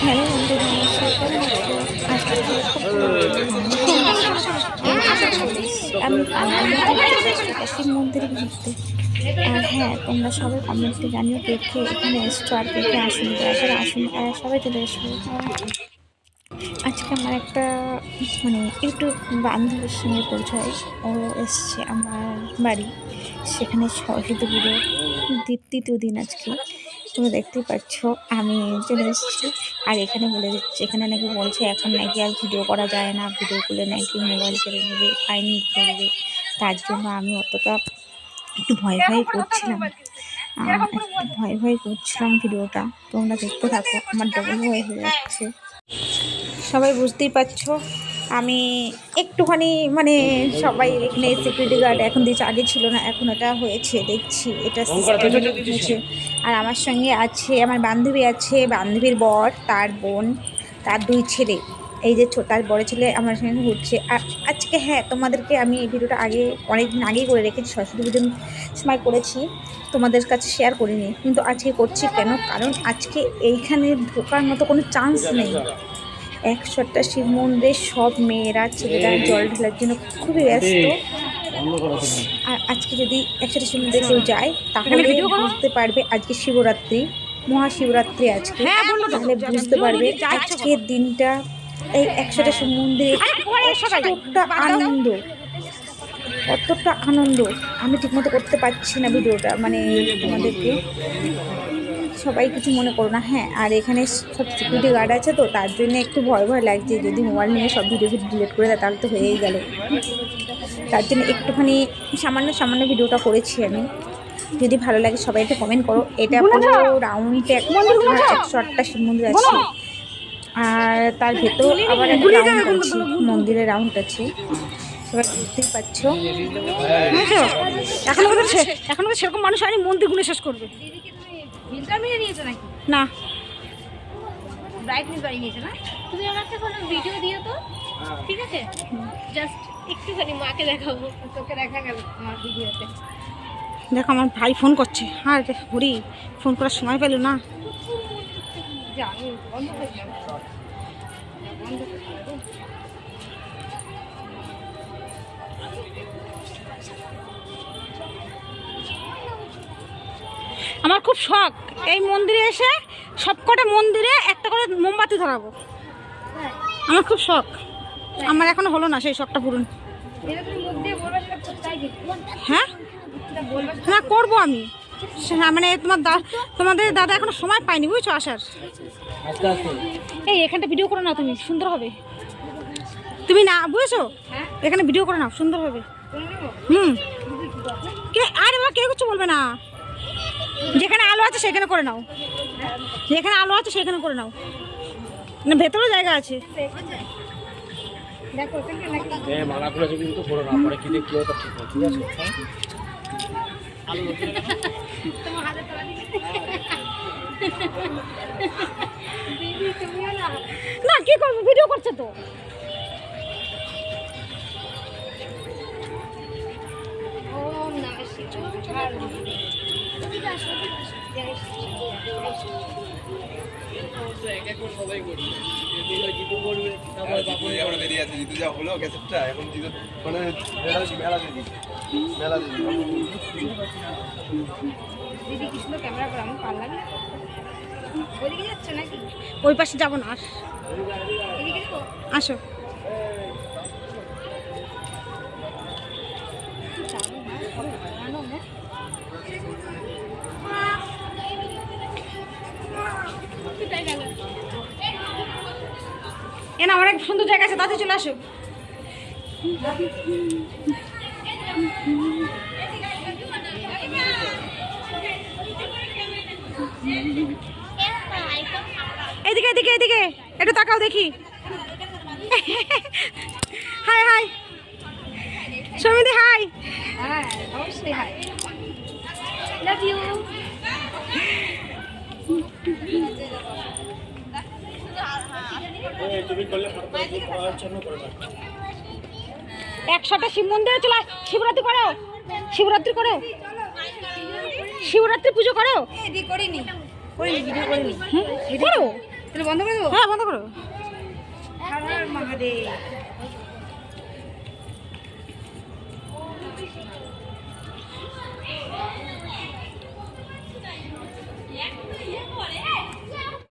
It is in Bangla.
হ্যালো বন্ধুরা, আজকে শিব মন্দিরে ঘুরতে। আর হ্যাঁ, তোমরা সবাই কমেন্টে জানিও কে কে এখানে এসছো আর কে কে আসুন, যারা আসুন সবাই চলে এসো। আজকে আমার একটা ইউটিউব বান্ধবীর সঙ্গে পরিচয়। ও এসছে আমার বাড়ি, সেখানে সরস্বতী পুজো দ্বিতীয় দিন আজকে। তোমরা দেখতেই পাচ্ছ আমি চলে এসেছি। আর এখানে বলে দিচ্ছে, এখানে নাকি বলছে এখন নাকি আর ভিডিও করা যায় না, ভিডিও করলে নাকি মোবাইল কেড়ে নেবে, ফাইন করবে। তার জন্য আমি অতটা একটু ভয় করছিলাম, ভিডিওটা তোমরা দেখতে থাকো। আমার ডবল ভয় হয়ে যাচ্ছে, সবাই বুঝতেই পারছো। আমি একটুখানি সবাই এখানে সিকিউরিটি গার্ড এখন দিয়েছে, আগে ছিল না, এখন এটা হয়েছে দেখছি, এটা হয়েছে। আর আমার সঙ্গে আছে আমার বান্ধবী আছে, বান্ধবীর বর, তার বোন, তার 2 ছেলে। এই যে তার বড় ছেলে আমার সঙ্গে ঘুরছে। আর আজকে হ্যাঁ, তোমাদেরকে আমি এই ভিডিওটা অনেকদিন আগেই করে রেখেছি, সরস্বতী পুজোর সময় করেছি, তোমাদের কাছে শেয়ার করিনি, কিন্তু আজকে করছি। কেন? কারণ আজকে এইখানে ঢোকার মতো কোনো চান্স নেই। 100টা শিব মন্দিরে সব মেয়েরা ছেলেরা জল ঢালার জন্য খুবই ব্যস্ত। আর আজকে যদি 100টা শিব মন্দিরে কেউ যায় তাহলে বুঝতে পারবে আজকে শিবরাত্রি, মহাশিবরাত্রি আজকে। তাহলে বুঝতে পারবে আজকের দিনটা এই 100টা শিব মন্দিরে কতটা আনন্দ আমি ঠিকমতো করতে পারছি না ভিডিওটা, তোমাদেরকে সবাই কিছু মনে করো না। হ্যাঁ, আর এখানে সব সিকিউরিটি গার্ড আছে, তো তার জন্য একটু ভয় লাগছে, যদি মোবাইল নিয়ে সব ভিডিও ডিলিট করে দেয় তাহলে তো হয়েই গেল। তার জন্য একটুখানি সামান্য ভিডিওটা করেছি আমি। যদি ভালো লাগে সবাই একটা কমেন্ট করো। এটা পুরো রাউন্ডে 108টা শিব মন্দির আছে, আর তার ভেতর আবার একটা রাউন্ড আছে, মন্দিরের রাউন্ড আছে, সবাই বুঝতেই পারছো। এখন সেরকম মানুষ হয়নি মন্দির গুলো শেষ করবে। না, ব্রাইটনেস বাড়িয়ে নিয়েছে না। তুমি আমাকে কোনো ভিডিও দিও তো, ঠিক আছে? জাস্ট একটুখানি মাকে দেখাবো, তোকে দেখা গেল আমার ভিডিওতে। দেখো আমার ভাই ফোন করছে। হ্যাঁ হরি, ফোন করার সময় পেল না। জানি বন্ধ হয়ে যাবে, আমার খুব শখ এই মন্দিরে এসে সবকটা মন্দিরে একটা করে মোমবাতি ধরাবো। আমার খুব শখ, আমার এখনো হলো না সেই শখটা পূরণ। হ্যাঁ হ্যাঁ, করবো আমি। তোমাদের দাদা এখনো সময় পাইনি, বুঝছো আসার। এই এখানটা ভিডিও করো না, তুমি সুন্দর হবে। তুমি না বুঝেছো, এখানে ভিডিও করে নাও, সুন্দর হবে। আরে বাবা, কেউ কিছু বলবে না। যেখানে আলো আছে সেখানে করে নাও, যেখানে আলো আছে সেখানে করে নাও, না ভেতরে জায়গা আছে। না কি করবো, ভিডিও করছে তো। ওই পাশে যাবো না, আসো। এ না, অনেক সুন্দর জায়গা আছে, তাতে চলে আসো। এদিকে এদিকে এদিকে একটু তাকাও দেখি। হাই হাই সমিতি, হাই। অবশ্যই হাই, লাভ ইউ। একশোটা শিব মন্দিরে চলে শিবরাত্রি করো, শিবরাত্রি করো, শিবরাত্রি পুজো করো। করিনি, করো তাহলে বন্ধ করে দেবো? হ্যাঁ বন্ধ করো। হর হর মহাদেব।